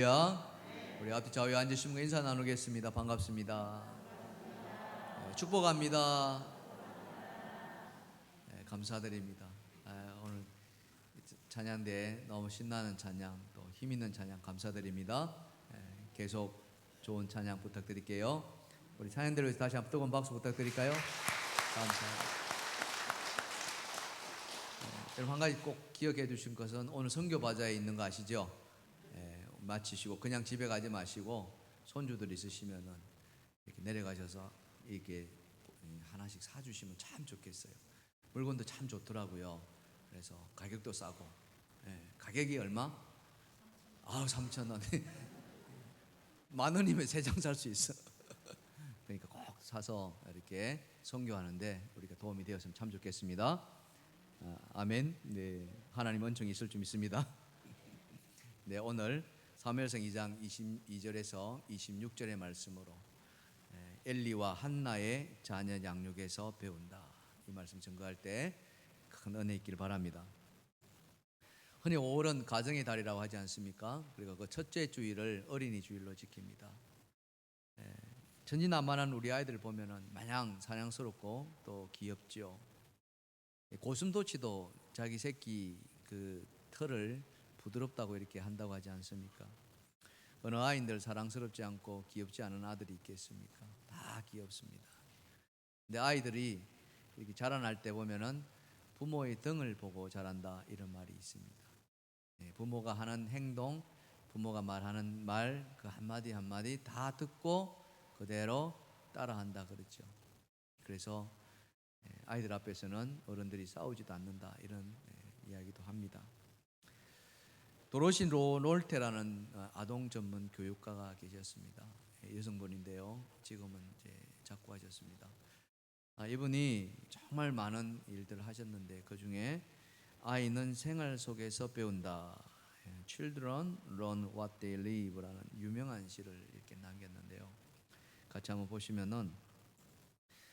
우리 앞뒤 좌우에 앉으시면 인사 나누겠습니다. 반갑습니다. 축복합니다. 감사드립니다. 오늘 찬양대 너무 신나는 찬양, 또 힘 있는 찬양 감사드립니다. 계속 좋은 찬양 부탁드릴게요. 우리 찬양대를 위해서 다시 한번 뜨거운 박수 부탁드릴까요? 감사합니다. 여러분, 한 가지 꼭 기억해 주신 것은 오늘 선교 바자에 있는 거 아시죠? 마치시고 그냥 집에 가지 마시고 손주들 있으시면은 이렇게 내려가셔서 이렇게 하나씩 사주시면 참 좋겠어요. 물건도 참 좋더라고요. 그래서 가격도 싸고, 가격이 얼마? 3,000원. 10,000원이면 3장 살 수 있어. 그러니까 꼭 사서 이렇게 선교하는데 우리가 도움이 되었으면 참 좋겠습니다. 아멘. 네, 하나님 은총이 있을 줄 믿습니다. 네, 오늘 사무엘상 2장 22절에서 26절의 말씀으로 엘리와 한나의 자녀 양육에서 배운다, 이 말씀 증거할 때 큰 은혜 있기를 바랍니다. 흔히 5월은 가정의 달이라고 하지 않습니까? 그리고 그 첫째 주일을 어린이 주일로 지킵니다. 천진난만한 우리 아이들 보면은 마냥 사랑스럽고 또 귀엽죠. 고슴도치도 자기 새끼 그 털을 부드럽다고 이렇게 한다고 하지 않습니까? 어느 아이들 사랑스럽지 않고 귀엽지 않은 아들이 있겠습니까? 다 귀엽습니다. 근데 아이들이 이렇게 자라날 때 보면은 부모의 등을 보고 자란다, 이런 말이 있습니다. 부모가 하는 행동, 부모가 말하는 말, 그 한마디 한마디 다 듣고 그대로 따라한다 그랬죠. 그래서 아이들 앞에서는 어른들이 싸우지도 않는다, 이런 이야기도 합니다. 도로시 롤테라는 아동 전문 교육가가 계셨습니다. 여성분인데요, 지금은 이제 작고하셨습니다. 이분이 정말 많은 일들을 하셨는데 그 중에 아이는 생활 속에서 배운다, Children learn what they live라는 유명한 시를 이렇게 남겼는데요. 같이 한번 보시면은,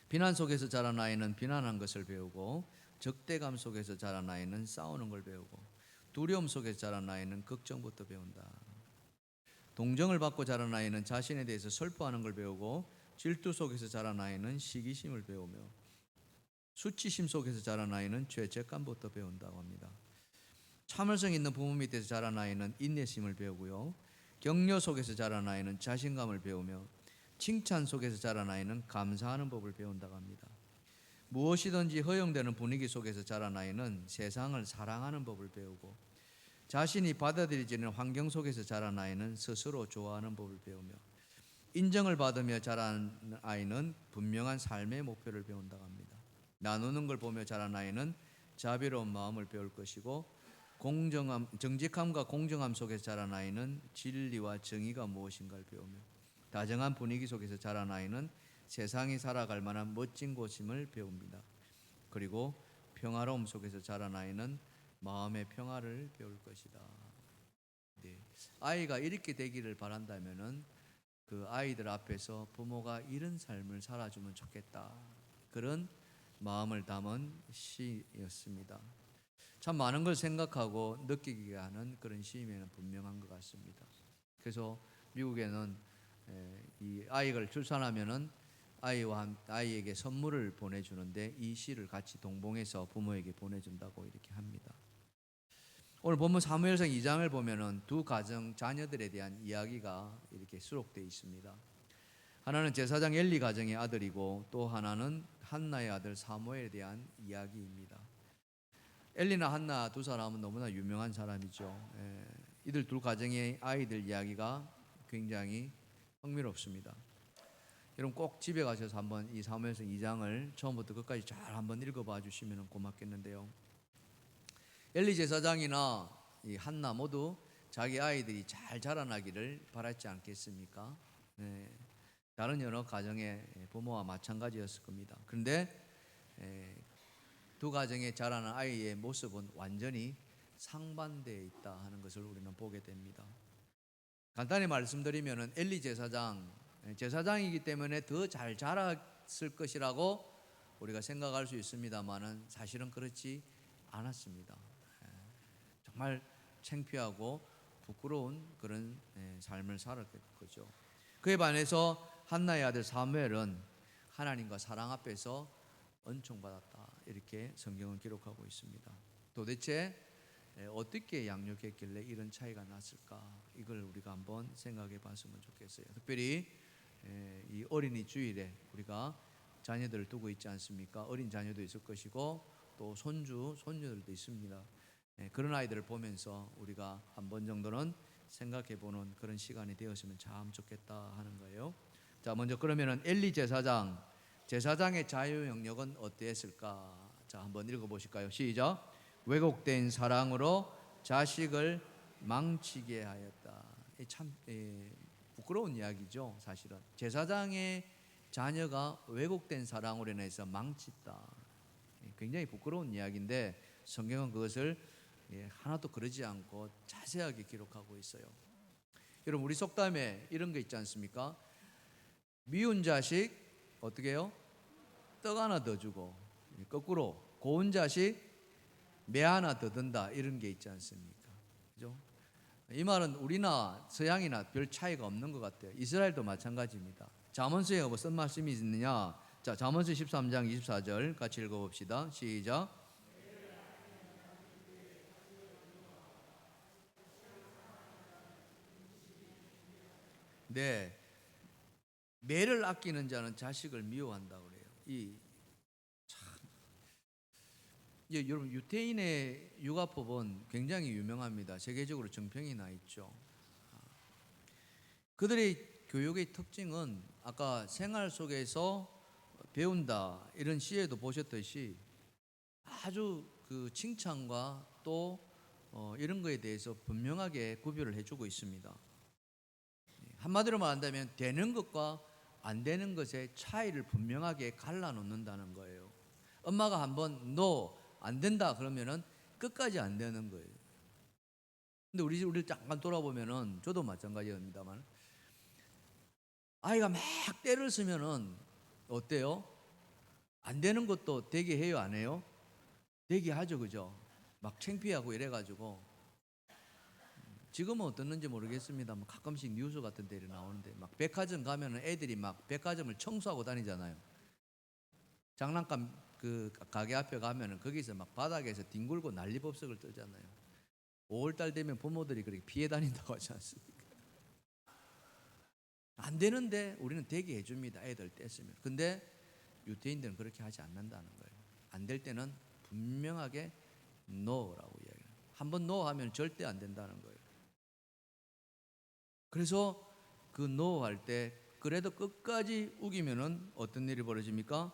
비난 속에서 자란 아이는 비난한 것을 배우고, 적대감 속에서 자란 아이는 싸우는 걸 배우고, 두려움 속에서 자란 아이는 걱정부터 배운다. 동정을 받고 자란 아이는 자신에 대해서 슬퍼하는 걸 배우고, 질투 속에서 자란 아이는 시기심을 배우며, 수치심 속에서 자란 아이는 죄책감부터 배운다고 합니다. 참을성 있는 부모 밑에서 자란 아이는 인내심을 배우고요, 격려 속에서 자란 아이는 자신감을 배우며, 칭찬 속에서 자란 아이는 감사하는 법을 배운다고 합니다. 무엇이든지 허용되는 분위기 속에서 자란 아이는 세상을 사랑하는 법을 배우고, 자신이 받아들여지는 환경 속에서 자란 아이는 스스로 좋아하는 법을 배우며, 인정을 받으며 자란 아이는 분명한 삶의 목표를 배운다고 합니다. 나누는 걸 보며 자란 아이는 자비로운 마음을 배울 것이고, 정직함과 공정함 속에서 자란 아이는 진리와 정의가 무엇인가를 배우며, 다정한 분위기 속에서 자란 아이는 세상이 살아갈 만한 멋진 곳임을 배웁니다. 그리고 평화로움 속에서 자란 아이는 마음의 평화를 배울 것이다. 네. 아이가 이렇게 되기를 바란다면은 그 아이들 앞에서 부모가 이런 삶을 살아주면 좋겠다, 그런 마음을 담은 시였습니다. 참 많은 걸 생각하고 느끼게 하는 그런 시임에는 분명한 것 같습니다. 그래서 미국에는 이 아이를 출산하면은 아이에게 선물을 보내주는데 이 시를 같이 동봉해서 부모에게 보내준다고 이렇게 합니다. 오늘 본문 사무엘상 2장을 보면은 두 가정 자녀들에 대한 이야기가 이렇게 수록되어 있습니다. 하나는 제사장 엘리 가정의 아들이고, 또 하나는 한나의 아들 사무엘에 대한 이야기입니다. 엘리나 한나 두 사람은 너무나 유명한 사람이죠. 이들 두 가정의 아이들 이야기가 굉장히 흥미롭습니다. 여러분 꼭 집에 가셔서 한번 이 사무엘상 2장을 처음부터 끝까지 잘 한번 읽어봐 주시면 고맙겠는데요. 엘리 제사장이나 이 한나 모두 자기 아이들이 잘 자라나기를 바랐지 않겠습니까? 다른 여러 가정의 부모와 마찬가지였을 겁니다. 그런데 두 가정의 자라는 아이의 모습은 완전히 상반되어 있다 하는 것을 우리는 보게 됩니다. 간단히 말씀드리면 엘리 제사장이기 때문에 더 잘 자랐을 것이라고 우리가 생각할 수 있습니다만은 사실은 그렇지 않았습니다. 정말 창피하고 부끄러운 그런 삶을 살았던 거죠. 그에 반해서 한나의 아들 사무엘은 하나님과 사랑 앞에서 은총받았다, 이렇게 성경은 기록하고 있습니다. 도대체 어떻게 양육했길래 이런 차이가 났을까? 이걸 우리가 한번 생각해 봤으면 좋겠어요. 특별히 이 어린이 주일에 우리가 자녀들을 두고 있지 않습니까? 어린 자녀도 있을 것이고 또 손주, 손녀들도 있습니다. 그런 아이들을 보면서 우리가 한 번 정도는 생각해 보는 그런 시간이 되었으면 참 좋겠다 하는 거예요. 자, 먼저 그러면은 엘리 제사장의 자유 영역은 어땠을까? 자, 한번 읽어 보실까요? 시작. 왜곡된 사랑으로 자식을 망치게 하였다. 참 부끄러운 이야기죠, 사실은. 제사장의 자녀가 왜곡된 사랑으로 인해서 망쳤다. 굉장히 부끄러운 이야기인데 성경은 그것을 하나도 그러지 않고 자세하게 기록하고 있어요. 여러분, 우리 속담에 이런 거 있지 않습니까? 미운 자식 어떻게 해요? 떡 하나 더 주고, 거꾸로 고운 자식 매 하나 더 든다, 이런 게 있지 않습니까? 그죠? 이 말은 우리나 서양이나 별 차이가 없는 것 같아요. 이스라엘도 마찬가지입니다. 잠언서에 무슨 말씀이 있느냐? 자, 잠언서 13장 24절 같이 읽어봅시다. 시작. 네, 매를 아끼는 자는 자식을 미워한다고 그래요. 여러분, 유태인의 육아법은 굉장히 유명합니다. 세계적으로 정평이 나 있죠. 그들의 교육의 특징은 아까 생활 속에서 배운다, 이런 시에도 보셨듯이 아주 그 칭찬과 또 이런 거에 대해서 분명하게 구별을 해주고 있습니다. 한마디로 말한다면 되는 것과 안 되는 것의 차이를 분명하게 갈라놓는다는 거예요. 엄마가 한번 너 안 된다 그러면은 끝까지 안 되는 거예요. 근데 우리를 잠깐 돌아보면은 저도 마찬가지입니다만 아이가 막 때를 쓰면은 어때요? 안 되는 것도 되게 해요, 안 해요? 되게 하죠, 그죠? 막 창피하고 이래가지고. 지금은 어떻는지 모르겠습니다만 가끔씩 뉴스 같은 데 나오는데 막 백화점 가면은 애들이 막 백화점을 청소하고 다니잖아요. 장난감 그 가게 앞에 가면은 거기서 막 바닥에서 뒹굴고 난리법석을 떨잖아요. 5월달 되면 부모들이 그렇게 피해 다닌다고 하지 않습니까? 안 되는데 우리는 되게 해줍니다, 애들 뗐으면. 근데 유태인들은 그렇게 하지 않는다는 거예요. 안 될 때는 분명하게 NO라고 이야기해요. 한번 NO 하면 절대 안 된다는 거예요. 그래서 그 NO 할 때 그래도 끝까지 우기면은 어떤 일이 벌어집니까?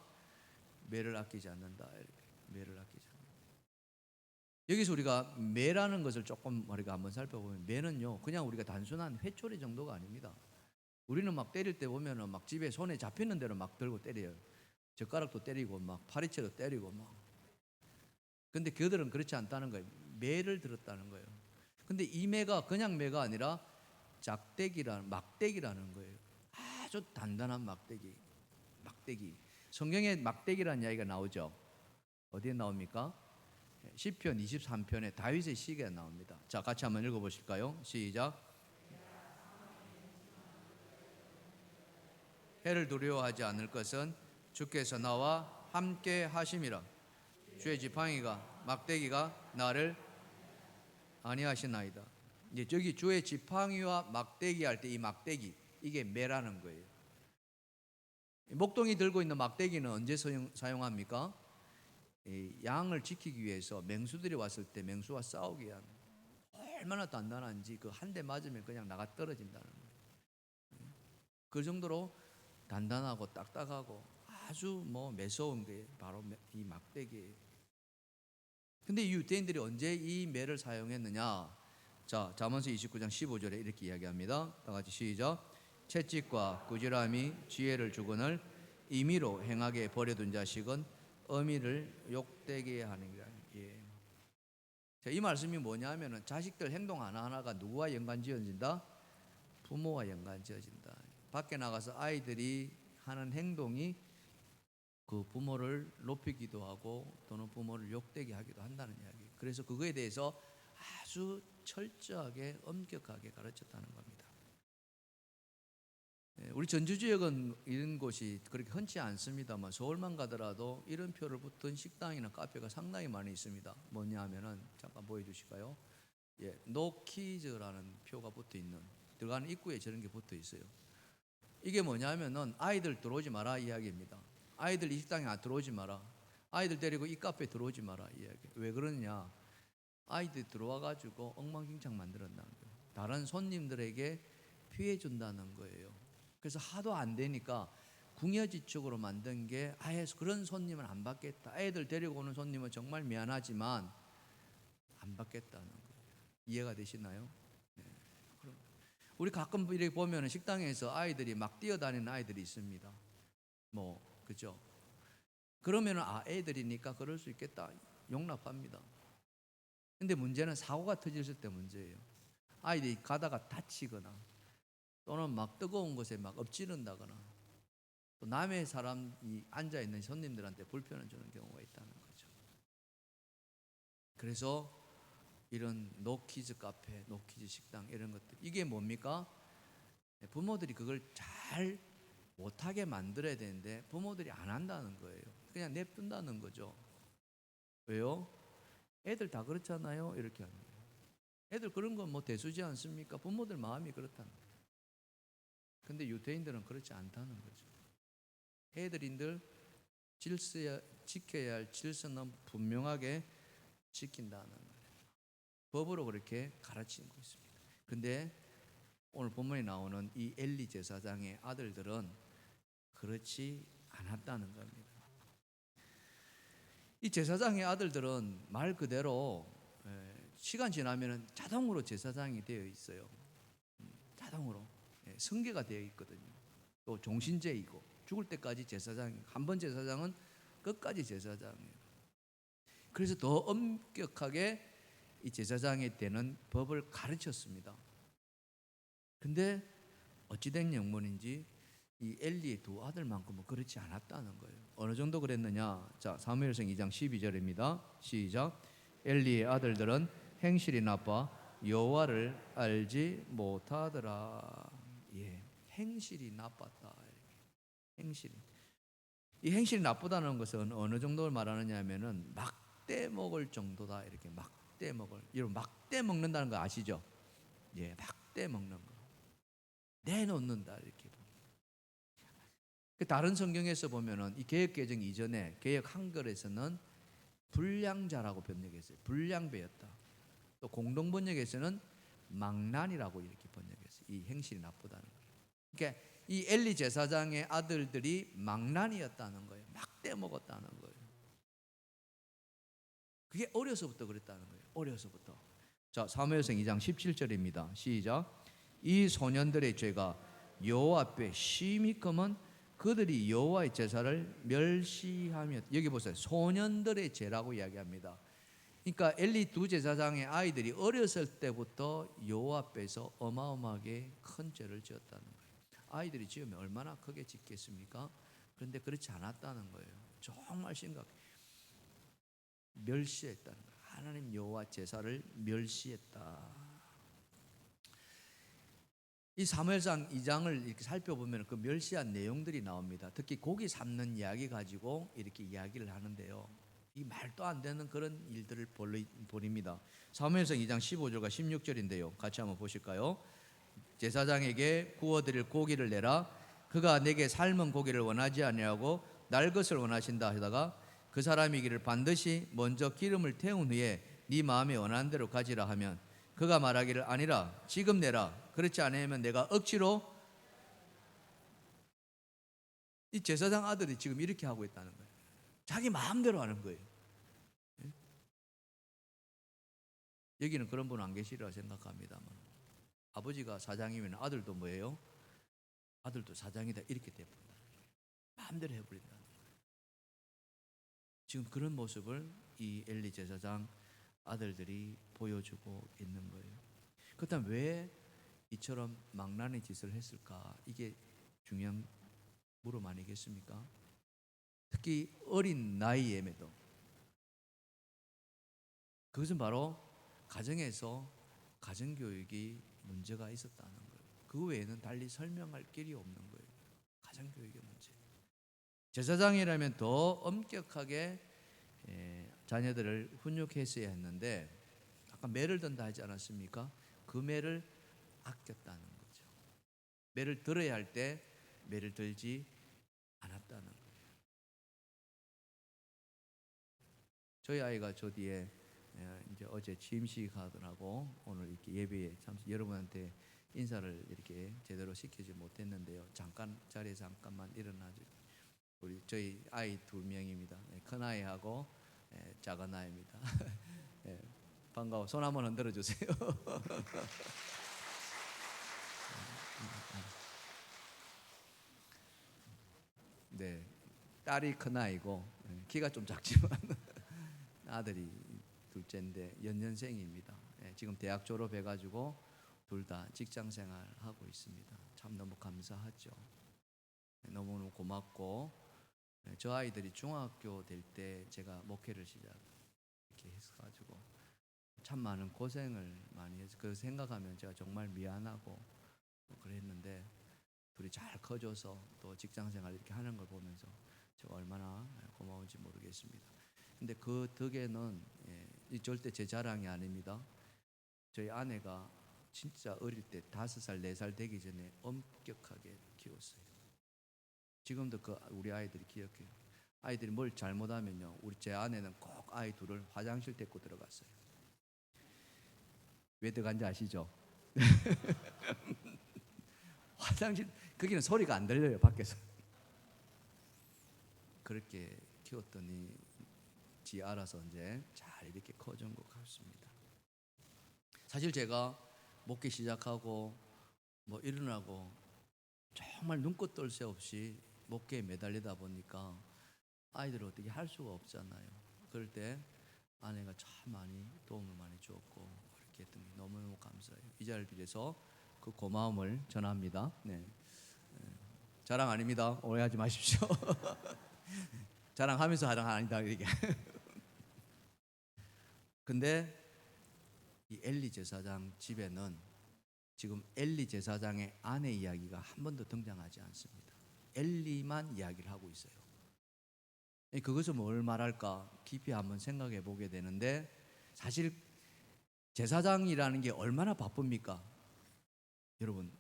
매를 아끼지 않는다. 이렇게. 매를 아끼지 않는다. 여기서 우리가 매라는 것을 조금 우리가 한번 살펴보면, 매는요 그냥 우리가 단순한 회초리 정도가 아닙니다. 우리는 막 때릴 때 보면은 막 집에 손에 잡히는 대로 막 들고 때려요. 젓가락도 때리고 막 파리채도 때리고 막. 근데 그들은 그렇지 않다는 거예요. 매를 들었다는 거예요. 근데 이 매가 그냥 매가 아니라 막대기라는 거예요. 아주 단단한 막대기. 성경에 막대기라는 이야기가 나오죠. 어디에 나옵니까? 시편 23편에 다윗의 시가 나옵니다. 자, 같이 한번 읽어보실까요? 시작. 해를 두려워하지 않을 것은 주께서 나와 함께 하심이라. 주의 지팡이가 막대기가 나를 아니하시나이다. 이제 저기 주의 지팡이와 막대기 할 때 이 막대기, 이게 매라는 거예요. 목동이 들고 있는 막대기는 언제 사용합니까? 양을 지키기 위해서 맹수들이 왔을 때 맹수와 싸우기 위한. 얼마나 단단한지 그 한 대 맞으면 그냥 나가 떨어진다는 거예요. 그 정도로 단단하고 딱딱하고 아주 매서운 게 바로 이 막대기예요. 근데 이 유대인들이 언제 이 매를 사용했느냐? 자, 잠언서 29장 15절에 이렇게 이야기합니다. 다 같이 시작. 채찍과 꾸지람이 지혜를 주거늘 임의로 행하게 버려둔 자식은 어미를 욕되게 하느니라. 예. 자, 이 말씀이 뭐냐면은 자식들 행동 하나하나가 누구와 연관지어진다? 부모와 연관지어진다. 밖에 나가서 아이들이 하는 행동이 그 부모를 높이기도 하고 또는 부모를 욕되게 하기도 한다는 이야기. 그래서 그거에 대해서 아주 철저하게 엄격하게 가르쳤다는 겁니다. 우리 전주 지역은 이런 곳이 그렇게 흔치 않습니다만 서울만 가더라도 이런 표를 붙은 식당이나 카페가 상당히 많이 있습니다. 뭐냐 하면은 잠깐 보여주실까요? 노키즈라는 표가 붙어 있는, 들어가는 입구에 저런 게 붙어 있어요. 이게 뭐냐면은 아이들 들어오지 마라 이야기입니다. 아이들 이 식당에 들어오지 마라. 아이들 데리고 이 카페에 들어오지 마라 이야기. 왜 그러냐? 아이들이 들어와 가지고 엉망진창 만들었다는 거예요. 다른 손님들에게 피해 준다는 거예요. 그래서 하도 안 되니까 궁여지축으로 만든 게 아예 그런 손님은 안 받겠다. 애들 데리고 오는 손님은 정말 미안하지만 안 받겠다는 거예요. 이해가 되시나요? 네. 우리 가끔 이렇게 보면 식당에서 아이들이 막 뛰어다니는 아이들이 있습니다. 그죠? 그러면 애들이니까 그럴 수 있겠다. 용납합니다. 근데 문제는 사고가 터졌을 때 문제예요. 아이들이 가다가 다치거나 또는 막 뜨거운 곳에 막 엎지른다거나 또 남의 사람이 앉아있는 손님들한테 불편을 주는 경우가 있다는 거죠. 그래서 이런 노키즈 카페, 노키즈 식당 이런 것들, 이게 뭡니까? 부모들이 그걸 잘 못하게 만들어야 되는데 부모들이 안 한다는 거예요. 그냥 냅둔다는 거죠. 왜요? 애들 다 그렇잖아요. 이렇게 하는 거예요. 애들 그런 건 대수지 않습니까? 부모들 마음이 그렇다는 거예요. 근데 유대인들은 그렇지 않다는 거죠. 애들인들 지켜야 할 질서는 분명하게 지킨다는 거예요. 법으로 그렇게 가르치고 있습니다. 근데 오늘 본문에 나오는 이 엘리 제사장의 아들들은 그렇지 않았다는 겁니다. 이 제사장의 아들들은 말 그대로 시간 지나면 자동으로 제사장이 되어 있어요. 자동으로 승계가 되어 있거든요. 또 종신제이고 죽을 때까지 제사장, 한 번 제사장은 끝까지 제사장이에요. 그래서 더 엄격하게 이 제사장에 대한 법을 가르쳤습니다. 근데 어찌된 영문인지 이 엘리의 두 아들만큼은 그렇지 않았다는 거예요. 어느 정도 그랬느냐? 자, 사무엘상 2장 12절입니다. 시작. 엘리의 아들들은 행실이 나빠 여호와를 알지 못하더라. 행실이 나빴다. 행실이. 이 행실이 나쁘다는 것은 어느 정도를 말하느냐 하면은 막대 먹을 정도다. 이렇게 막대 먹을. 여러분 막대 먹는다는 거 아시죠? 막대 먹는 거. 내놓는다 이렇게. 다른 성경에서 보면은 이 개역 개정 이전에 개역 한글에서는 불량자라고 번역했어요. 불량배였다. 또 공동 번역에서는 망난이라고 이렇게 번역했어요. 이 행실이 나쁘다는 거예요. 그러니까 이 엘리 제사장의 아들들이 망난이었다는 거예요. 막 떼먹었다는 거예요. 그게 어려서부터 그랬다는 거예요. 어려서부터. 자, 사무엘상 2장 17절입니다. 시작. 이 소년들의 죄가 여호와 앞에 심히 크면 그들이 여호와의 제사를 멸시하며, 여기 보세요. 소년들의 죄라고 이야기합니다. 그러니까 엘리 두 제사장의 아이들이 어렸을 때부터 여호와 앞에서 어마어마하게 큰 죄를 지었다는 거예요. 아이들이 지으면 얼마나 크게 짓겠습니까? 그런데 그렇지 않았다는 거예요. 정말 심각해. 멸시했다는 거예요. 하나님 여호와 제사를 멸시했다. 이 사무엘상 2장을 이렇게 살펴보면 그 멸시한 내용들이 나옵니다. 특히 고기 삶는 이야기 가지고 이렇게 이야기를 하는데요. 이 말도 안 되는 그런 일들을 벌입니다. 사무엘상 2장 15절과 16절인데요. 같이 한번 보실까요? 제사장에게 구워드릴 고기를 내라. 그가 내게 삶은 고기를 원하지 아니하고 날 것을 원하신다 하다가 그 사람이 이기를 반드시 먼저 기름을 태운 후에 네 마음에 원하는 대로 가지라 하면 그가 말하기를 아니라 지금 내라. 그렇지 않으면 내가 억지로. 이 제사장 아들이 지금 이렇게 하고 있다는 거예요. 자기 마음대로 하는 거예요. 여기는 그런 분 안 계시리라 생각합니다만 아버지가 사장이면 아들도 뭐예요? 아들도 사장이다 이렇게 돼버린다. 마음대로 해버린다. 지금 그런 모습을 이 엘리 제사장 아들들이 보여주고 있는 거예요. 그렇다면 왜 이처럼 망나니 짓을 했을까? 이게 중요한 물음 아니겠습니까? 특히 어린 나이에도 그것은 바로 가정에서 가정교육이 문제가 있었다는 거예요. 그 외에는 달리 설명할 길이 없는 거예요. 가정교육의 문제. 제사장이라면 더 엄격하게 자녀들을 훈육했어야 했는데 아까 매를 든다 하지 않았습니까? 그 매를 아꼈다는 거죠. 매를 들어야 할 때 매를 들지 않았다는 거예요. 저희 아이가 저 뒤에 이제 어제 취임식 하더라고 오늘 이렇게 예배에 참석 여러분한테 인사를 이렇게 제대로 시키지 못했는데요. 잠깐 자리에서 잠깐만 일어나죠. 우리 저희 아이 2명입니다. 큰 아이하고 작은 아이입니다. 반가워. 손 한번 흔들어 주세요. 네, 딸이 큰 아이고 키가 좀 작지만 아들이 둘째인데 연년생입니다. 지금 대학 졸업해가지고 둘 다 직장 생활하고 있습니다. 참 너무 감사하죠. 너무너무 고맙고 저 아이들이 중학교 될 때 제가 목회를 시작 이렇게 해가지고 참 많은 고생을 많이 해서 그 생각하면 제가 정말 미안하고 그랬는데 둘이 잘 커져서 또 직장 생활 이렇게 하는 걸 보면서 제가 얼마나 고마운지 모르겠습니다. 근데 그 덕에는 절대 제 자랑이 아닙니다. 저희 아내가 진짜 어릴 때 5살, 4살 되기 전에 엄격하게 키웠어요. 지금도 그 우리 아이들이 기억해요. 아이들이 뭘 잘못하면요, 우리 제 아내는 꼭 아이 둘을 화장실 데리고 들어갔어요. 왜 들어간지 아시죠? 화장실 거기는 소리가 안 들려요, 밖에서. 그렇게 키웠더니 지 알아서 이제 잘 이렇게 커진 것 같습니다. 사실 제가 목회 시작하고 뭐 일어나고 정말 눈꽃 뜰 새 없이 목회에 매달리다 보니까 아이들을 어떻게 할 수가 없잖아요. 그럴 때 아내가 참 많이 도움을 많이 주었고 그렇게 했던 게 너무너무 감사해요. 이 자리를 빌어서 그 고마움을 전합니다. 네. 자랑 아닙니다. 오해하지 마십시오. 자랑하면서 자랑 아니다 이렇게. 근데 이 엘리 제사장 집에는 지금 엘리 제사장의 아내 이야기가 한 번도 등장하지 않습니다. 엘리만 이야기를 하고 있어요. 그것은 뭘 말할까 깊이 한번 생각해 보게 되는데 사실 제사장이라는 게 얼마나 바쁩니까? 여러분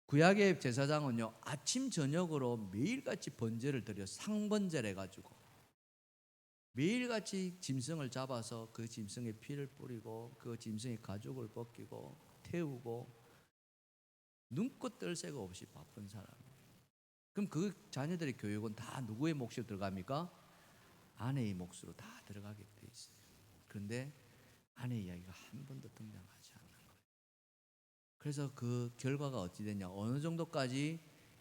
구약의 제사장은요 아침 저녁으로 매일같이 번제를 드려 상번제를 해가지고 매일같이 짐승을 잡아서 그 짐승의 피를 뿌리고 그 짐승의 가죽을 벗기고 태우고 눈꽃 뜰 새가 없이 바쁜 사람이에요. 그럼 그 자녀들의 교육은 다 누구의 몫이 들어갑니까? 아내의 몫으로 다 들어가게 돼 있어요. 그런데 아내 이야기가 한 번도 등장하지 않는 거예요. 그래서 그 결과가 어찌 되냐, 어느 정도까지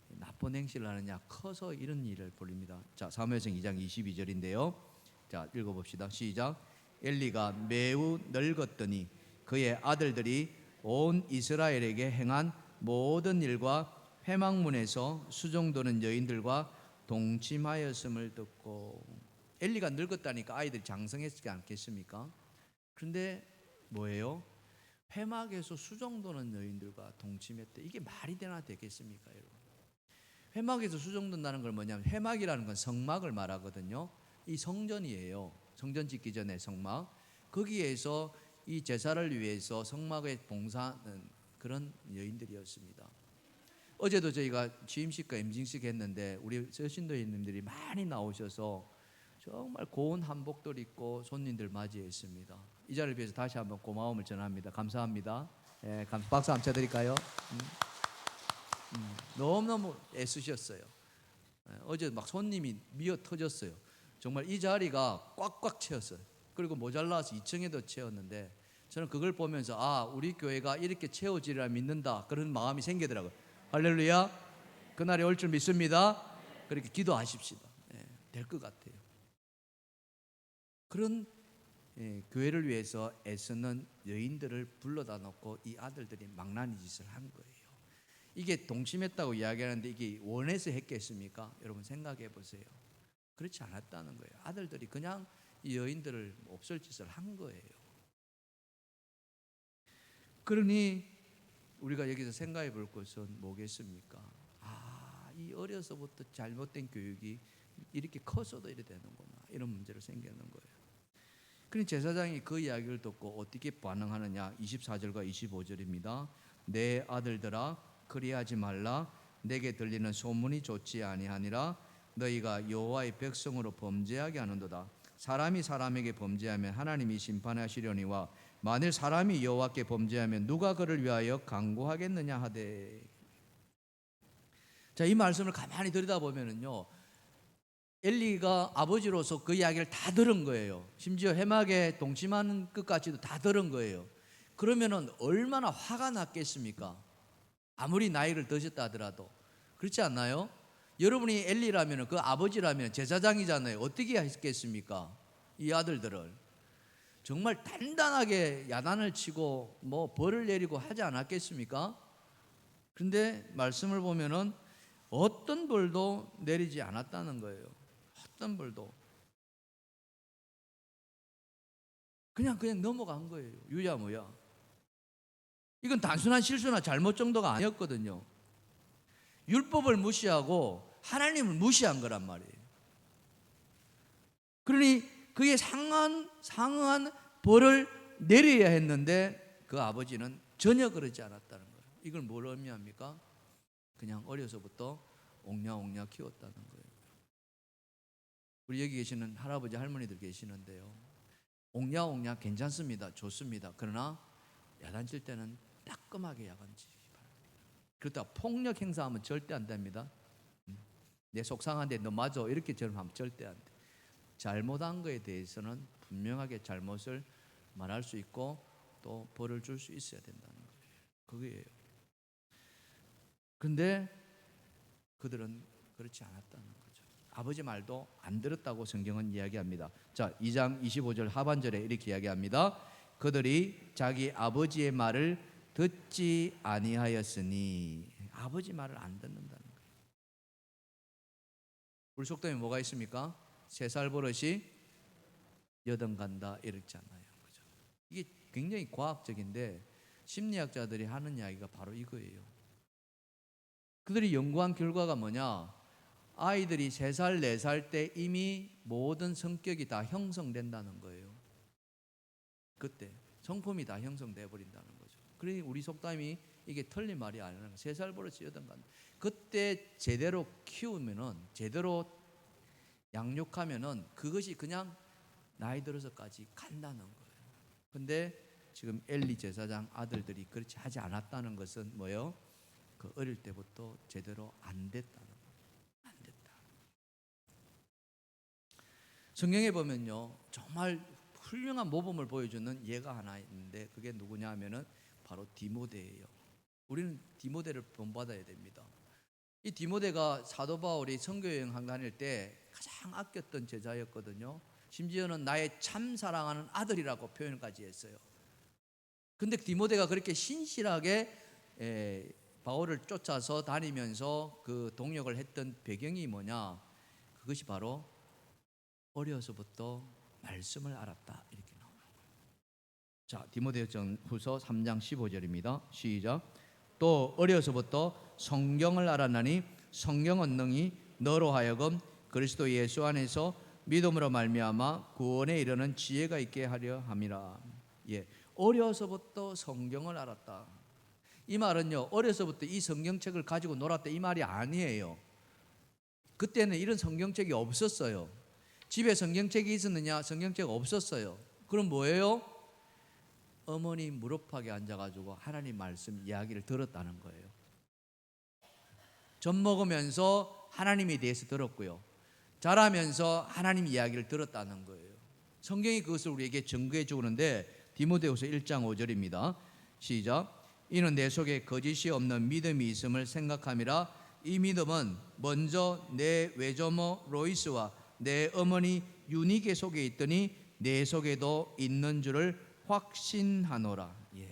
나쁜 행실을 하느냐, 커서 이런 일을 벌입니다. 자, 사무엘상 2장 22절인데요. 자, 읽어봅시다. 시작. 엘리가 매우 늙었더니 그의 아들들이 온 이스라엘에게 행한 모든 일과 회막문에서 수종도는 여인들과 동침하였음을 듣고. 엘리가 늙었다니까 아이들이 장성했지 않겠습니까? 그런데 뭐예요? 회막에서 수종도는 여인들과 동침했대. 이게 말이 되나 되겠습니까, 여러분? 회막에서 수종든다는 걸 뭐냐면 회막이라는 건 성막을 말하거든요. 이 성전이에요. 성전 짓기 전에 성막. 거기에서 이 제사를 위해서 성막에 봉사하는 그런 여인들이었습니다. 어제도 저희가 취임식과 임직식 했는데 우리 서신도인님들이 많이 나오셔서 정말 고운 한복들 입고 손님들 맞이했습니다. 이 자리를 위해서 다시 한번 고마움을 전합니다. 감사합니다. 박수 한번 쳐드릴까요? 너무너무 애쓰셨어요. 어제 막 손님이 미어 터졌어요. 정말 이 자리가 꽉꽉 채웠어요. 그리고 모자라서 2층에도 채웠는데 저는 그걸 보면서 아, 우리 교회가 이렇게 채워지리라 믿는다 그런 마음이 생기더라고요. 할렐루야. 그날이 올 줄 믿습니다. 그렇게 기도하십시다. 될 것 같아요. 그런 교회를 위해서 애쓰는 여인들을 불러다 놓고 이 아들들이 망나니 짓을 한 거예요. 이게 동침했다고 이야기하는데 이게 원해서 했겠습니까? 여러분 생각해 보세요. 그렇지 않았다는 거예요. 아들들이 그냥 이 여인들을 없앨 짓을 한 거예요. 그러니 우리가 여기서 생각해 볼 것은 뭐겠습니까? 이 어려서부터 잘못된 교육이 이렇게 커서도 이래 되는구나, 이런 문제로 생기는 거예요. 그러니 제사장이 그 이야기를 듣고 어떻게 반응하느냐. 24절과 25절입니다. 내 아들들아, 그리하지 말라. 내게 들리는 소문이 좋지 아니하니라. 너희가 여호와의 백성으로 범죄하게 하는도다. 사람이 사람에게 범죄하면 하나님이 심판하시려니와 만일 사람이 여호와께 범죄하면 누가 그를 위하여 강구하겠느냐 하되. 자, 이 말씀을 가만히 들여다보면은요, 엘리가 아버지로서 그 이야기를 다 들은 거예요. 심지어 해막에 동침하는 것까지도 다 들은 거예요. 그러면은 얼마나 화가 났겠습니까? 아무리 나이를 드셨다 하더라도. 그렇지 않나요? 여러분이 엘리라면, 그 아버지라면 제사장이잖아요. 어떻게 했겠습니까? 이 아들들을 정말 단단하게 야단을 치고 뭐 벌을 내리고 하지 않았겠습니까? 그런데 말씀을 보면은 어떤 벌도 내리지 않았다는 거예요. 어떤 벌도. 그냥 넘어간 거예요. 유야무야. 이건 단순한 실수나 잘못 정도가 아니었거든요. 율법을 무시하고 하나님을 무시한 거란 말이에요. 그러니 그에 상응한 벌을 내려야 했는데 그 아버지는 전혀 그러지 않았다는 거예요. 이걸 뭘 의미합니까? 그냥 어려서부터 옹냐옹냐 키웠다는 거예요. 우리 여기 계시는 할아버지 할머니들 계시는데요, 옹냐옹냐 괜찮습니다. 좋습니다. 그러나 야단칠 때는 따끔하게 야단치기 바랍니다. 그렇다고 폭력 행사하면 절대 안 됩니다. 내 속상한데 너 맞아 이렇게처럼 하면 절대 안 돼. 잘못한 거에 대해서는 분명하게 잘못을 말할 수 있고 또 벌을 줄 수 있어야 된다는 거예요. 그거예요. 근데 그들은 그렇지 않았다는 거죠. 아버지 말도 안 들었다고 성경은 이야기합니다. 자, 2장 25절 하반절에 이렇게 이야기합니다. 그들이 자기 아버지의 말을 듣지 아니하였으니. 아버지 말을 안 듣는다는 거예요. 우리 속담에 뭐가 있습니까? 3살 버릇이 여든 간다 이랬잖아요. 그죠? 이게 굉장히 과학적인데 심리학자들이 하는 이야기가 바로 이거예요. 그들이 연구한 결과가 뭐냐? 아이들이 3살, 4살 때 이미 모든 성격이 다 형성된다는 거예요. 그때 성품이 다 형성돼 버린다는 거죠. 그러니 우리 속담이 이게 틀린 말이 아니라 3살 버릇이 여든 간다. 그때 제대로 키우면은, 제대로 양육하면은 그것이 그냥 나이 들어서까지 간다는 거예요. 근데 지금 엘리 제사장 아들들이 그렇지 하지 않았다는 것은 뭐예요? 그 어릴 때부터 제대로 안 됐다는 거예요. 안 됐다. 성경에 보면요, 정말 훌륭한 모범을 보여주는 예가 하나 있는데 그게 누구냐 하면은 바로 디모데예요. 우리는 디모데를 본받아야 됩니다. 이 디모데가 사도 바울이 선교여행 다닐 때 가장 아꼈던 제자였거든요. 심지어는 나의 참 사랑하는 아들이라고 표현까지 했어요. 근데 디모데가 그렇게 신실하게 바울을 쫓아서 다니면서 그 동역을 했던 배경이 뭐냐? 그것이 바로 어려서부터 말씀을 알았다 이렇게 나오는 거예요. 자, 디모데후서 3장 15절입니다. 시작. 또 어려서부터 성경을 알았나니 성경은 능히 너로 하여금 그리스도 예수 안에서 믿음으로 말미암아 구원에 이르는 지혜가 있게 하려 함이라. 예, 어려서부터 성경을 알았다. 이 말은요, 어려서부터 이 성경책을 가지고 놀았다 이 말이 아니에요. 그때는 이런 성경책이 없었어요. 집에 성경책이 있었느냐? 성경책 없었어요. 그럼 뭐예요? 어머니 무릎팍에 앉아가지고 하나님 말씀 이야기를 들었다는 거예요. 젖 먹으면서 하나님에 대해서 들었고요, 자라면서 하나님 이야기를 들었다는 거예요. 성경이 그것을 우리에게 증거해 주는데 디모데후서 1장 5절입니다. 시작. 이는 내 속에 거짓이 없는 믿음이 있음을 생각함이라. 이 믿음은 먼저 내 외조모 로이스와 내 어머니 유니게 속에 있더니 내 속에도 있는 줄을 확신하노라. 예.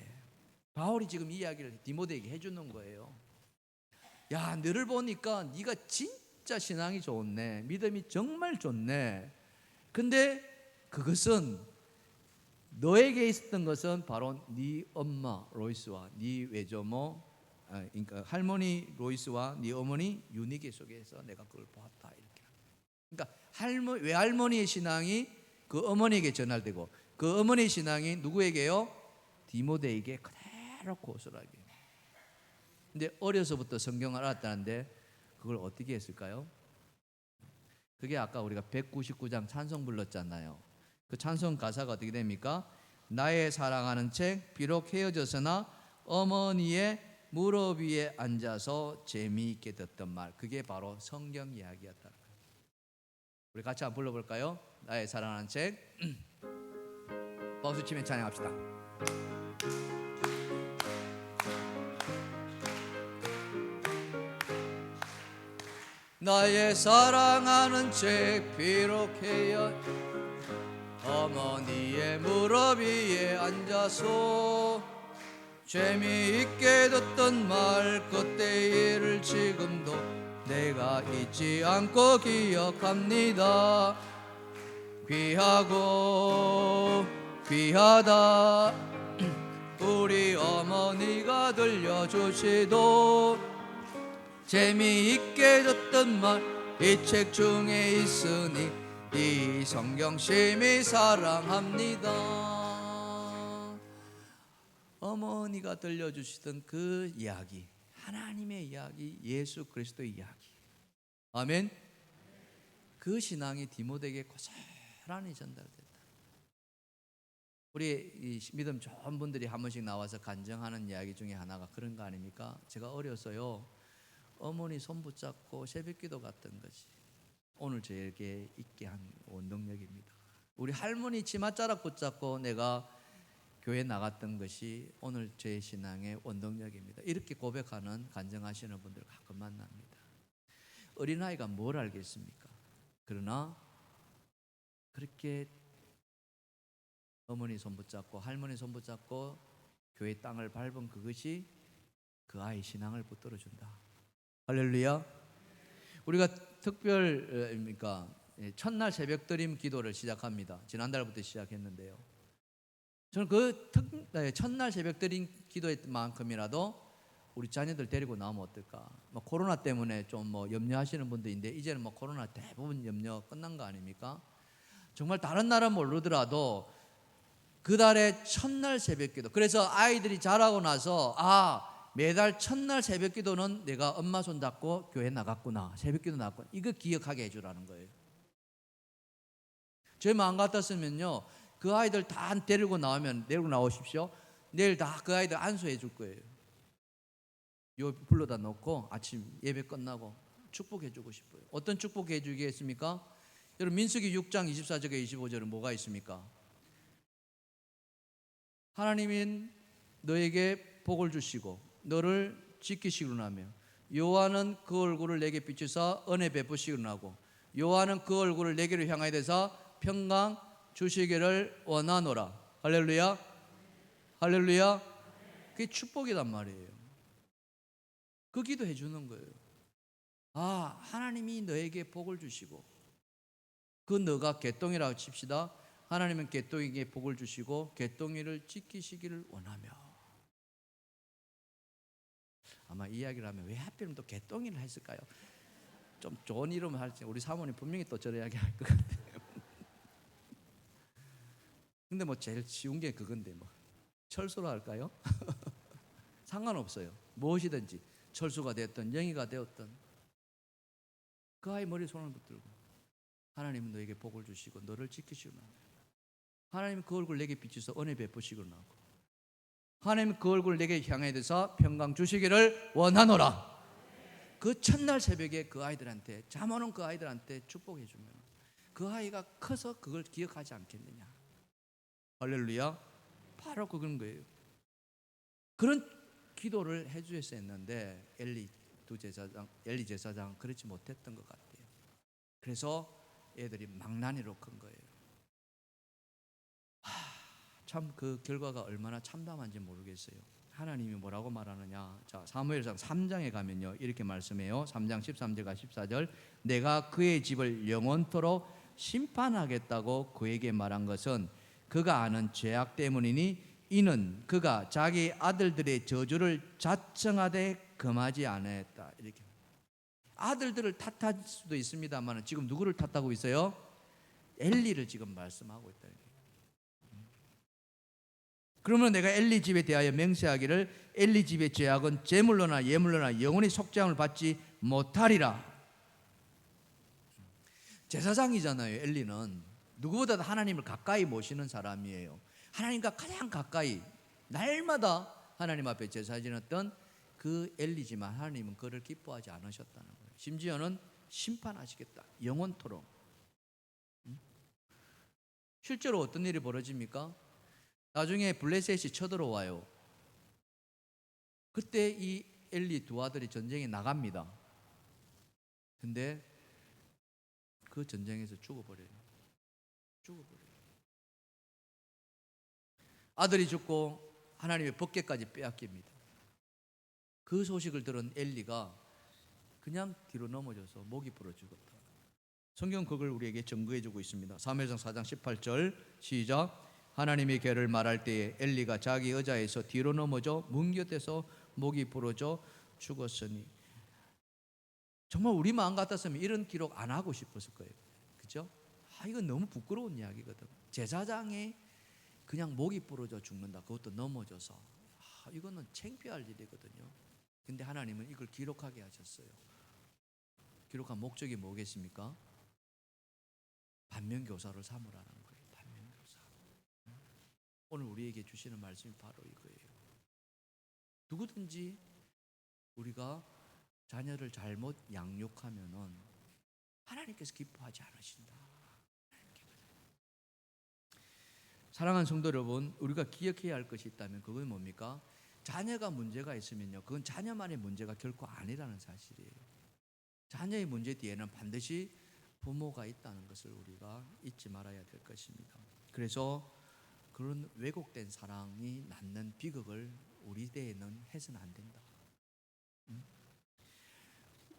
바울이 지금 이 이야기를 디모데에게 해주는 거예요. 야, 너를 보니까 네가 진짜 신앙이 좋네, 믿음이 정말 좋네. 근데 그것은 너에게 있었던 것은 바로 네 엄마 로이스와 네 외조모, 그러니까 할머니 로이스와 네 어머니 유니게 속에서 내가 그걸 보았다 이렇게. 그러니까 외할머니의 신앙이 그 어머니에게 전달되고 그 어머니의 신앙이 누구에게요? 디모데에게 그대로 고스란하게. 근데 어려서부터 성경을 알았다는데 그걸 어떻게 했을까요? 그게 아까 우리가 199장 찬송 불렀잖아요. 그 찬송 가사가 어떻게 됩니까? 나의 사랑하는 책 비록 헤어졌으나 어머니의 무릎 위에 앉아서 재미있게 듣던 말, 그게 바로 성경 이야기였다. 우리 같이 한번 불러볼까요? 나의 사랑하는 책. 박수 치며 찬양합시다. 나의 사랑하는 책 비록 헤어 어머니의 무릎 위에 앉아서 재미있게 듣던 말 그때 일을 지금도 내가 잊지 않고 기억합니다. 귀하고 귀하다 우리 어머니가 들려주시도 재미있게 듣던 말 이 책 중에 있으니 이 성경 심히 사랑합니다. 어머니가 들려주시던 그 이야기, 하나님의 이야기, 예수 그리스도의 이야기. 아멘. 그 신앙이 디모데에게 고스란히 전달됐다. 우리 이 믿음 좋은 분들이 한 번씩 나와서 간증하는 이야기 중에 하나가 그런 거 아닙니까? 제가 어려서요 어머니 손 붙잡고 새벽기도 갔던 것이 오늘 저에게 있게 한 원동력입니다. 우리 할머니 치맛자락 붙잡고 내가 교회 나갔던 것이 오늘 제 신앙의 원동력입니다. 이렇게 고백하는 간증하시는 분들 가끔 만납니다. 어린아이가 뭘 알겠습니까? 그러나 그렇게 어머니 손 붙잡고 할머니 손 붙잡고 교회 땅을 밟은 그것이 그 아이 신앙을 붙들어준다. 할렐루야. 우리가 특별입니까? 첫날 새벽드림 기도를 시작합니다. 지난달부터 시작했는데요. 저는 그 첫날 새벽드림 기도만큼이라도 우리 자녀들 데리고 나오면 어떨까? 코로나 때문에 좀 염려하시는 분들인데 이제는 코로나 대부분 염려 끝난 거 아닙니까? 정말 다른 나라 모르더라도 그 달에 첫날 새벽기도. 그래서 아이들이 자라고 나서 매달 첫날 새벽기도는 내가 엄마 손 잡고 교회 나갔구나, 새벽기도 나갔구나, 이거 기억하게 해주라는 거예요. 저희 마음 같았으면요 그 아이들 다 데리고 나오십시오. 내일 다 그 아이들 안수해 줄 거예요. 요 불러다 놓고 아침 예배 끝나고 축복해 주고 싶어요. 어떤 축복해 주겠습니까? 여러분 민수기 6장 24절에 25절은 뭐가 있습니까? 하나님은 너에게 복을 주시고 너를 지키시기로나며 여호와는 그 얼굴을 내게 비추사 은혜 베푸시기로나고 여호와는 그 얼굴을 내게로 향하여 대사 평강 주시기를 원하노라. 할렐루야. 할렐루야. 그게 축복이란 말이에요. 그 기도해 주는 거예요. 하나님이 너에게 복을 주시고 그 너가 개똥이라고 칩시다. 하나님은 개똥이에게 복을 주시고 개똥이를 지키시기를 원하며. 아마 이야기를 하면 왜 하필이면 또 개똥이를 했을까요? 좀 좋은 이름을 할지 우리 사모님 분명히 또 저런 이야기 할 것 같아요. 근데 제일 쉬운 게 그건데 철수로 할까요? 상관없어요. 무엇이든지 철수가 되었든 영희가 되었든 그 아이 머리에 손을 붙들고 하나님은 너에게 복을 주시고 너를 지키시구나. 하나님은 그 얼굴 내게 비추서 은혜 베푸시구나. 하나님 그 얼굴 내게 향해 대서 평강 주시기를 원하노라. 그 첫날 새벽에 그 아이들한테 잠 오는 그 아이들한테 축복해 주면 그 아이가 커서 그걸 기억하지 않겠느냐. 할렐루야. 바로 그런 거예요. 그런 기도를 해주셔야 했는데 엘리 제사장 그렇지 못했던 것 같아요. 그래서 애들이 망나니로 큰 거예요. 참 그 결과가 얼마나 참담한지 모르겠어요. 하나님이 뭐라고 말하느냐. 자, 사무엘상 3장에 가면요 이렇게 말씀해요. 3장 13절과 14절 내가 그의 집을 영원토록 심판하겠다고 그에게 말한 것은 그가 아는 죄악 때문이니 이는 그가 자기 아들들의 저주를 자청하되 금하지 않았다. 이렇게 아들들을 탓할 수도 있습니다만 지금 누구를 탓하고 있어요? 엘리를 지금 말씀하고 있다. 그러면 내가 엘리 집에 대하여 맹세하기를 엘리 집의 죄악은 제물로나 예물로나 영원히 속죄함을 받지 못하리라. 제사장이잖아요. 엘리는 누구보다도 하나님을 가까이 모시는 사람이에요. 하나님과 가장 가까이 날마다 하나님 앞에 제사 지냈던 그 엘리지만 하나님은 그를 기뻐하지 않으셨다는 거예요. 심지어는 심판하시겠다, 영원토록. 실제로 어떤 일이 벌어집니까? 나중에 블레셋이 쳐들어와요. 그때 이 엘리 두 아들이 전쟁에 나갑니다. 근데 그 전쟁에서 죽어버려요. 아들이 죽고 하나님의 법궤까지 빼앗깁니다. 그 소식을 들은 엘리가 그냥 뒤로 넘어져서 목이 부러 죽었다. 성경 그걸 우리에게 증거해 주고 있습니다. 사무엘상 4장 18절 시작. 하나님의 계를 말할 때에 엘리가 자기 의자에서 뒤로 넘어져 문 곁에서 목이 부러져 죽었으니. 정말 우리 마음 같았으면 이런 기록 안 하고 싶었을 거예요. 그죠? 이건 너무 부끄러운 이야기거든. 제사장이 그냥 목이 부러져 죽는다. 그것도 넘어져서. 이거는 창피할 일이거든요. 근데 하나님은 이걸 기록하게 하셨어요. 기록한 목적이 뭐겠습니까? 반면교사를 삼으라는 거예요. 반면교사. 오늘 우리에게 주시는 말씀이 바로 이거예요. 누구든지 우리가 자녀를 잘못 양육하면은 하나님께서 기뻐하지 않으신다. 사랑하는 성도 여러분, 우리가 기억해야 할 것이 있다면 그건 뭡니까? 자녀가 문제가 있으면요, 그건 자녀만의 문제가 결코 아니라는 사실이에요. 자녀의 문제 뒤에는 반드시 부모가 있다는 것을 우리가 잊지 말아야 될 것입니다. 그래서 그런 왜곡된 사랑이 낳는 비극을 우리 대에는 해서는 안 된다.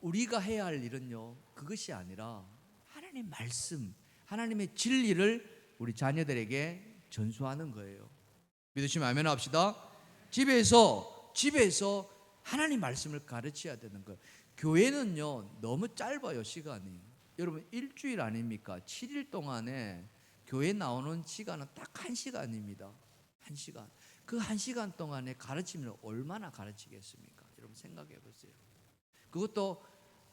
우리가 해야 할 일은요, 그것이 아니라 하나님의 말씀, 하나님의 진리를 우리 자녀들에게 전수하는 거예요. 믿으시면 아멘 합시다. 집에서 하나님 말씀을 가르쳐야 되는 거예요. 교회는요 너무 짧아요, 시간이. 여러분 일주일 아닙니까? 7일 동안에 교회 나오는 시간은 딱 1시간입니다. 1시간. 그 1시간 동안에 가르치면 얼마나 가르치겠습니까? 여러분 생각해 보세요. 그것도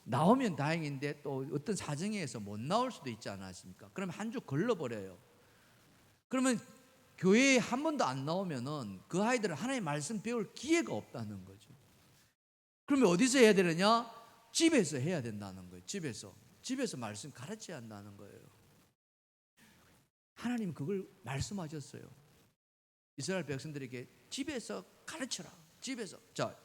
나오면 다행인데 또 어떤 사정에 의해서 못 나올 수도 있지 않았습니까? 그러면 한 주 걸러버려요. 그러면 교회에 한 번도 안 나오면은 그 아이들은 하나님의 말씀 배울 기회가 없다는 거죠. 그러면 어디서 해야 되느냐? 집에서 해야 된다는 거예요. 집에서 말씀 가르쳐야 한다는 거예요. 하나님 그걸 말씀하셨어요. 이스라엘 백성들에게 집에서 가르쳐라. 집에서. 자,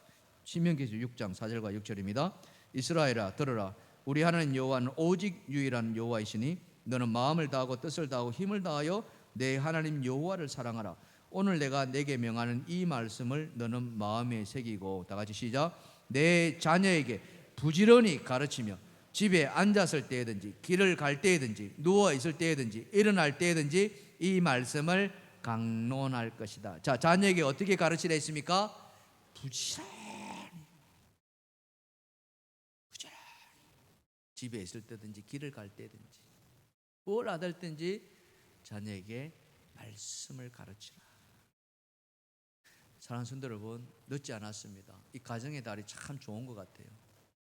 신명기서 6장 4절과 6절입니다. 이스라엘아 들으라. 우리 하나님 여호와는 오직 유일한 여호와이시니 너는 마음을 다하고 뜻을 다하고 힘을 다하여 내 하나님 여호와를 사랑하라. 오늘 내가 내게 명하는 이 말씀을 너는 마음에 새기고, 다 같이 시작. 내 자녀에게 부지런히 가르치며 집에 앉았을 때든지 길을 갈 때든지 누워 있을 때든지 일어날 때든지 이 말씀을 강론할 것이다. 자, 자녀에게 어떻게 가르치라 했습니까? 부지런히. 집에 있을 때든지 길을 갈 때든지 뭘 하들 든지 자녀에게 말씀을 가르치라. 사랑하는 성도 여러분, 늦지 않았습니다. 이 가정의 달이 참 좋은 것 같아요.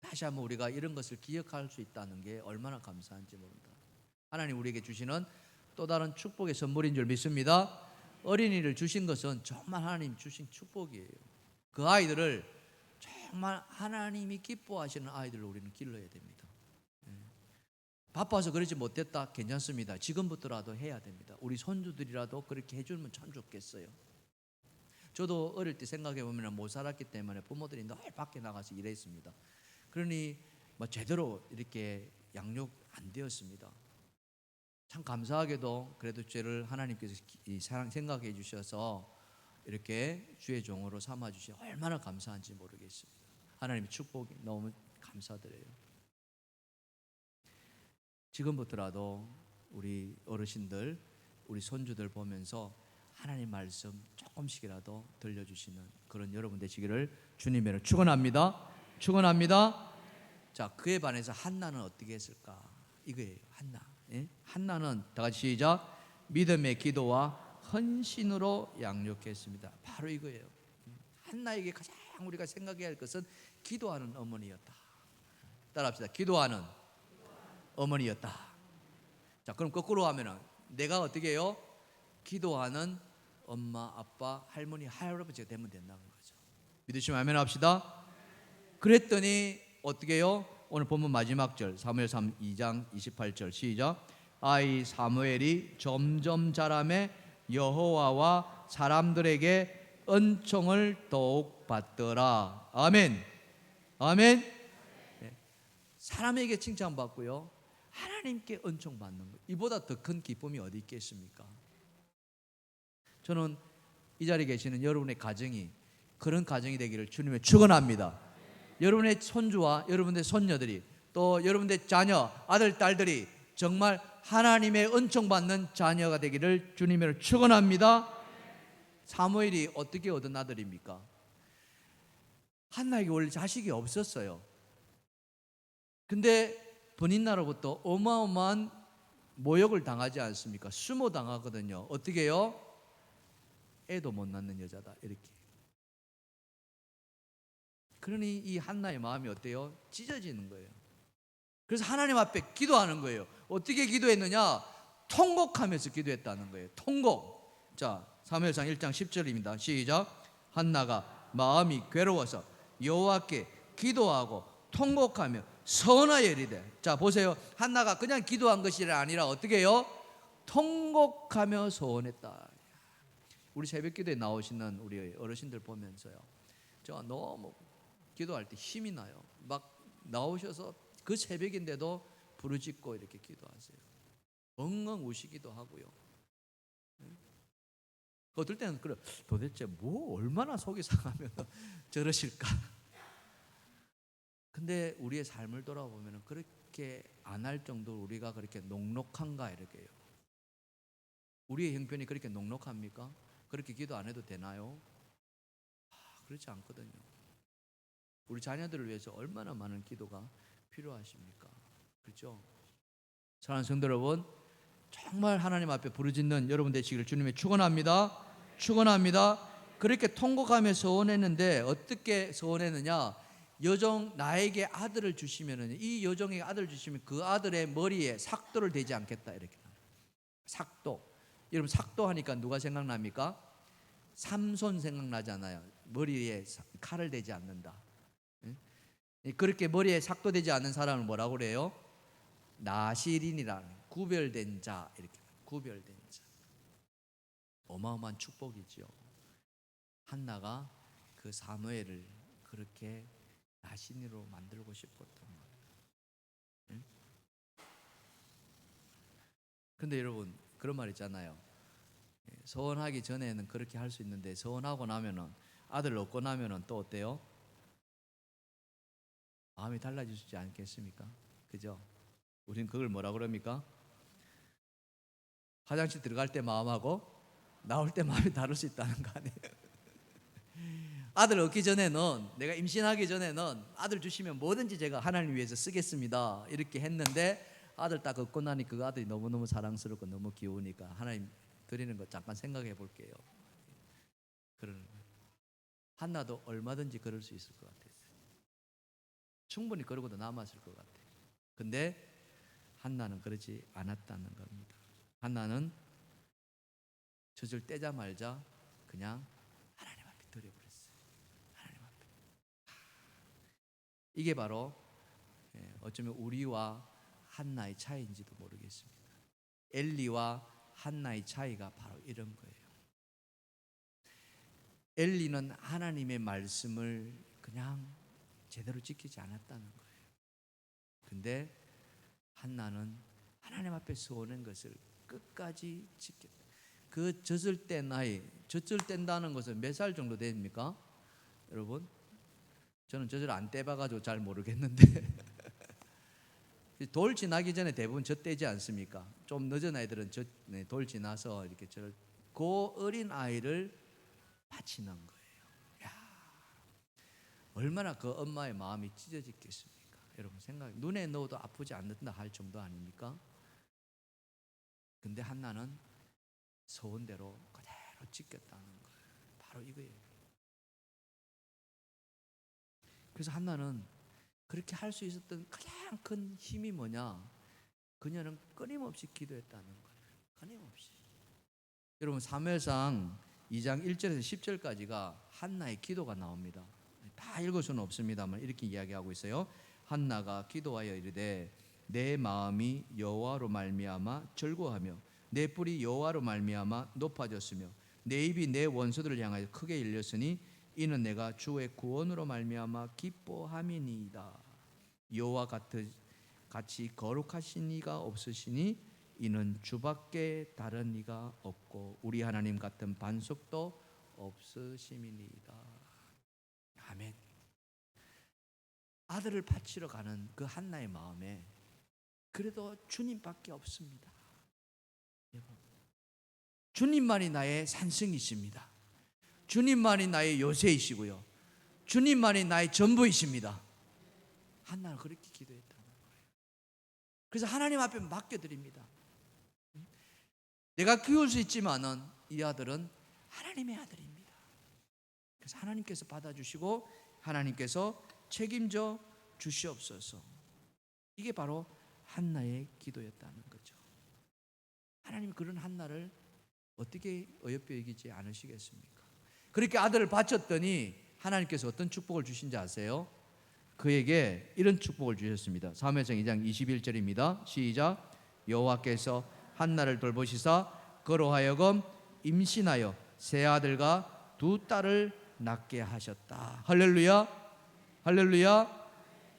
다시 한번 우리가 이런 것을 기억할 수 있다는 게 얼마나 감사한지 모른다. 하나님 우리에게 주시는 또 다른 축복의 선물인 줄 믿습니다. 어린이를 주신 것은 정말 하나님 주신 축복이에요. 그 아이들을 정말 하나님이 기뻐하시는 아이들로 우리는 길러야 됩니다. 바빠서 그러지 못했다, 괜찮습니다. 지금부터라도 해야 됩니다. 우리 손주들이라도 그렇게 해주면 참 좋겠어요. 저도 어릴 때 생각해 보면 못 살았기 때문에 부모들이 늘 밖에 나가서 일했습니다. 그러니 제대로 이렇게 양육 안 되었습니다. 참 감사하게도 그래도 저를 하나님께서 생각해 주셔서 이렇게 주의 종으로 삼아 주시 얼마나 감사한지 모르겠습니다. 하나님의 축복이 너무 감사드려요. 지금부터라도 우리 어르신들 우리 손주들 보면서 하나님 말씀 조금씩이라도 들려주시는 그런 여러분 되시기를 주님으로 축원합니다. 축원합니다. 자, 그에 반해서 한나는 어떻게 했을까? 이거예요. 한나. 예? 한나는 다 같이 시작. 믿음의 기도와 헌신으로 양육했습니다. 바로 이거예요. 한나에게 가장 우리가 생각해야 할 것은 기도하는 어머니였다. 따라합시다. 기도하는 어머니였다. 자, 그럼 거꾸로 하면은 내가 어떻게 해요? 기도하는 엄마, 아빠, 할머니, 할아버지가 되면 된다는 거죠. 믿으시면 아멘 합시다. 그랬더니 어떻게 해요? 오늘 본문 마지막 절 사무엘상 2장 28절 시작. 아이 사무엘이 점점 자라매 여호와와 사람들에게 은총을 더욱 받더라. 아멘. 아멘. 네. 사람에게 칭찬받고요, 하나님께 은총 받는 것, 이보다 더 큰 기쁨이 어디 있겠습니까? 저는 이 자리에 계시는 여러분의 가정이 그런 가정이 되기를 주님의 축원합니다. 여러분의 손주와 여러분의 손녀들이 또 여러분의 자녀, 아들, 딸들이 정말 하나님의 은총 받는 자녀가 되기를 주님의 축원합니다. 사무엘이 어떻게 얻은 아들입니까? 한나에게 원래 자식이 없었어요. 근데 본인나로부터 어마어마한 모욕을 당하지 않습니까? 수모 당하거든요. 어떻게 해요? 애도 못 낳는 여자다 이렇게. 그러니 이 한나의 마음이 어때요? 찢어지는 거예요. 그래서 하나님 앞에 기도하는 거예요. 어떻게 기도했느냐? 통곡하면서 기도했다는 거예요. 통곡. 자, 사무엘상 1장 10절입니다. 시작. 한나가 마음이 괴로워서 여호와께 기도하고 통곡하며 서원하여 이르되. 자, 보세요. 한나가 그냥 기도한 것이 아니라 어떻게 해요? 통곡하며 서원했다. 우리 새벽기도에 나오시는 우리 어르신들 보면서요, 저 너무 기도할 때 힘이 나요. 막 나오셔서 그 새벽인데도 부르짖고 이렇게 기도하세요. 엉엉 우시기도 하고요. 어떨 때는 그래, 도대체 뭐 얼마나 속이 상하면 저러실까? 근데 우리의 삶을 돌아보면 그렇게 안 할 정도로 우리가 그렇게 녹록한가 이렇게요. 우리의 형편이 그렇게 녹록합니까? 그렇게 기도 안 해도 되나요? 그렇지 않거든요. 우리 자녀들을 위해서 얼마나 많은 기도가 필요하십니까? 그렇죠? 사랑하는 성도 여러분, 정말 하나님 앞에 부르짖는 여러분 되시기를 주님의 축원합니다. 축원합니다. 그렇게 통곡하며 서원했는데 어떻게 서원했느냐? 여종 나에게 아들을 주시면은, 이 여종에게 아들을 주시면 그 아들의 머리에 삭도를 대지 않겠다 이렇게. 삭도. 여러분 삭도 하니까 누가 생각납니까? 삼손 생각나잖아요. 머리에 칼을 대지 않는다. 그렇게 머리에 삭도 대지 않는 사람을 뭐라고 그래요? 나시린이라는, 구별된 자 이렇게. 구별된 자. 어마어마한 축복이죠. 한나가 그 사무엘을 그렇게 나시린으로 만들고 싶었던 거예요. 근데 여러분 그런 말 있잖아요. 서원하기 전에는 그렇게 할 수 있는데 서원하고 나면은, 아들 얻고 나면은 또 어때요? 마음이 달라지지 않겠습니까? 그죠? 우린 그걸 뭐라 그럽니까? 화장실 들어갈 때 마음하고 나올 때 마음이 다를 수 있다는 거 아니에요? 아들 얻기 전에는, 내가 임신하기 전에는 아들 주시면 뭐든지 제가 하나님 위해서 쓰겠습니다 이렇게 했는데, 아들 딱 얻고 나니 그 아들이 너무너무 사랑스럽고 너무 귀여우니까 하나님 드리는 거 잠깐 생각해 볼게요. 그러는 거예요. 한나도 얼마든지 그럴 수 있을 것 같아요. 충분히 그러고도 남았을 것 같아요. 근데 한나는 그러지 않았다는 겁니다. 한나는 젖을 떼자 말자 그냥 하나님 앞에 드려버렸어요. 하나님 앞에. 이게 바로 어쩌면 우리와 한나의 차이인지도 모르겠습니다. 엘리와 한나의 차이가 바로 이런 거예요. 엘리는 하나님의 말씀을 그냥 제대로 지키지 않았다는 거예요. 근데 한나는 하나님 앞에 서원한 것을 끝까지 지켰다. 그 젖을 뗀 나이, 젖을 뗀다는 것은 몇 살 정도 됩니까? 여러분, 저는 젖을 안 떼봐가지고 잘 모르겠는데 돌 지나기 전에 대부분 젖대지 않습니까? 좀 늦은 아이들은 돌 지나서 이렇게 그 어린 아이를 바치는 거예요. 야, 얼마나 그 엄마의 마음이 찢어졌겠습니까? 여러분 눈에 넣어도 아프지 않는다 할 정도 아닙니까? 근데 한나는 서원대로 그대로 지켰다는 거예요. 바로 이거예요. 그래서 한나는 그렇게 할 수 있었던 가장 큰 힘이 뭐냐? 그녀는 끊임없이 기도했다는 거예요. 끊임없이. 여러분 사무엘상 2장 1절에서 10절까지가 한나의 기도가 나옵니다. 다 읽을 수는 없습니다만 이렇게 이야기하고 있어요. 한나가 기도하여 이르되 내 마음이 여호와로 말미암아 즐거워하며 내 뿔이 여호와로 말미암아 높아졌으며 내 입이 내 원수들을 향하여 크게 열렸으니 이는 내가 주의 구원으로 말미암아 기뻐함이니이다. 여호와 같이 거룩하신 이가 없으시니 이는 주밖에 다른 이가 없고 우리 하나님 같은 반석도 없으심이니이다. 아멘. 아들을 바치러 가는 그 한나의 마음에 그래도 주님밖에 없습니다. 주님만이 나의 산성이십니다. 주님만이 나의 요새이시고요. 주님만이 나의 전부이십니다. 한나는 그렇게 기도했다는 거예요. 그래서 하나님 앞에 맡겨드립니다. 내가 키울 수 있지만은 이 아들은 하나님의 아들입니다. 그래서 하나님께서 받아주시고 하나님께서 책임져 주시옵소서. 이게 바로 한나의 기도였다는 거죠. 하나님이 그런 한나를 어떻게 어여삐 여기지 않으시겠습니까? 그렇게 아들을 바쳤더니 하나님께서 어떤 축복을 주신지 아세요? 그에게 이런 축복을 주셨습니다. 사무엘상 2장 21절입니다. 시작. 여호와께서 한나를 돌보시사 그로 하여금 임신하여 세 아들과 두 딸을 낳게 하셨다. 할렐루야. 할렐루야.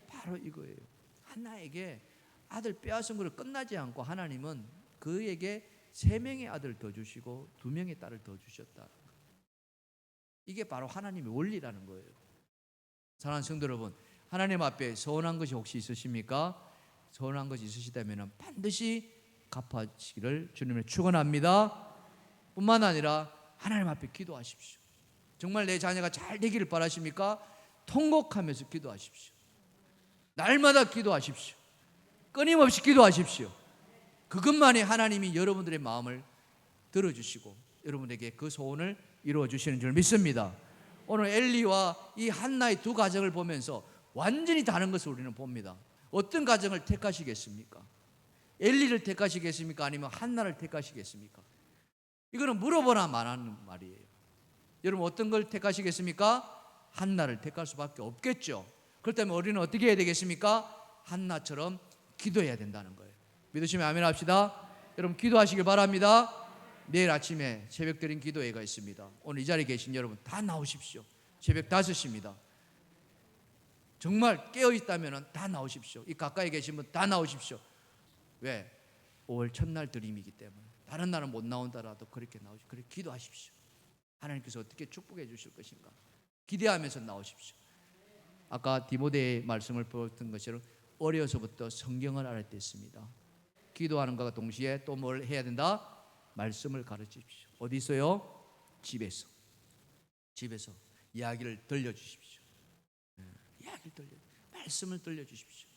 바로 이거예요. 한나에게 아들 빼앗은 것으로 끝나지 않고 하나님은 그에게 3명의 아들을 더 주시고 2명의 딸을 더 주셨다. 이게 바로 하나님의 원리라는 거예요. 사랑하는 성도 여러분, 하나님 앞에 서운한 것이 혹시 있으십니까? 서운한 것이 있으시다면 반드시 갚아주시기를 주님을 축원합니다. 뿐만 아니라 하나님 앞에 기도하십시오. 정말 내 자녀가 잘 되기를 바라십니까? 통곡하면서 기도하십시오. 날마다 기도하십시오. 끊임없이 기도하십시오. 그것만이 하나님이 여러분들의 마음을 들어주시고 여러분에게 그 소원을 이루어주시는 줄 믿습니다. 오늘 엘리와 이 한나의 두 가정을 보면서 완전히 다른 것을 우리는 봅니다. 어떤 가정을 택하시겠습니까? 엘리를 택하시겠습니까? 아니면 한나를 택하시겠습니까? 이거는 물어보나 말하는 말이에요. 여러분 어떤 걸 택하시겠습니까? 한나를 택할 수밖에 없겠죠. 그렇다면 우리는 어떻게 해야 되겠습니까? 한나처럼 기도해야 된다는 거예요. 믿으시면 아멘 합시다. 여러분 기도하시길 바랍니다. 내일 아침에 새벽 드린 기도회가 있습니다. 오늘 이 자리에 계신 여러분 다 나오십시오. 새벽 5시입니다. 정말 깨어있다면 다 나오십시오. 이 가까이 계신 분 다 나오십시오. 왜? 5월 첫날 드림이기 때문에. 다른 날은 못 나온다라도 그렇게 나오십시오. 그렇게 기도하십시오. 하나님께서 어떻게 축복해 주실 것인가 기대하면서 나오십시오. 아까 디모데의 말씀을 보았던 것처럼 어려서부터 성경을 알아냈습니다. 기도하는 것과 동시에 또 뭘 해야 된다? 말씀을 가르치십시오. 어디 있어요? 집에서 이야기를 들려주십시오. 말씀을 들려주십시오.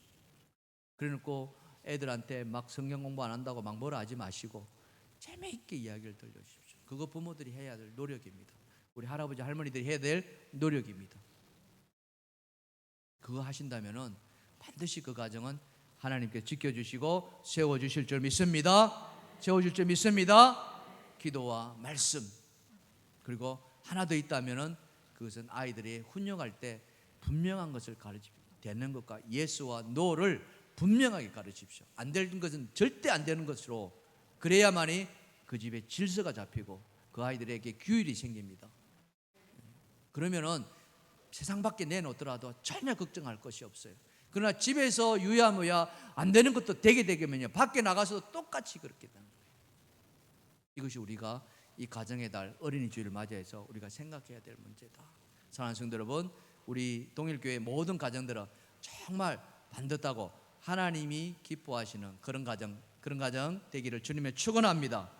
그래놓고 애들한테 막 성경 공부 안 한다고 막 뭐라 하지 마시고 재미있게 이야기를 들려주십시오. 그거 부모들이 해야 될 노력입니다. 우리 할아버지 할머니들이 해야 될 노력입니다. 그거 하신다면은 반드시 그 가정은 하나님께 지켜주시고 세워주실 줄 믿습니다. 세워줄 줄 믿습니다. 기도와 말씀 그리고 하나 더 있다면은 그것은 아이들이 훈육할 때 분명한 것을 가르치십시오. 되는 것과 예스와 노를 분명하게 가르치십시오. 안 되는 것은 절대 안 되는 것으로 그래야만이 그 집에 질서가 잡히고 그 아이들에게 규율이 생깁니다. 그러면은 세상 밖에 내놓더라도 전혀 걱정할 것이 없어요. 그러나 집에서 유야무야 안 되는 것도 되게 되면요 밖에 나가서도 똑같이 그렇게 되는 거예요. 이것이 우리가 이 가정의 달 어린이 주일을 맞이해서 우리가 생각해야 될 문제다. 사랑하는 성도 여러분, 우리 동일교회 모든 가정들은 정말 반듯하고 하나님이 기뻐하시는 그런 가정 되기를 주님의 축원합니다.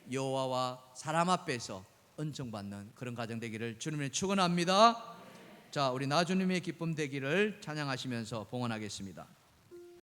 여호와와 사람 앞에서 은총받는 그런 가정 되기를 주님의 축원합니다. 자, 우리 나주님의 기쁨 되기를 찬양하시면서 봉헌하겠습니다.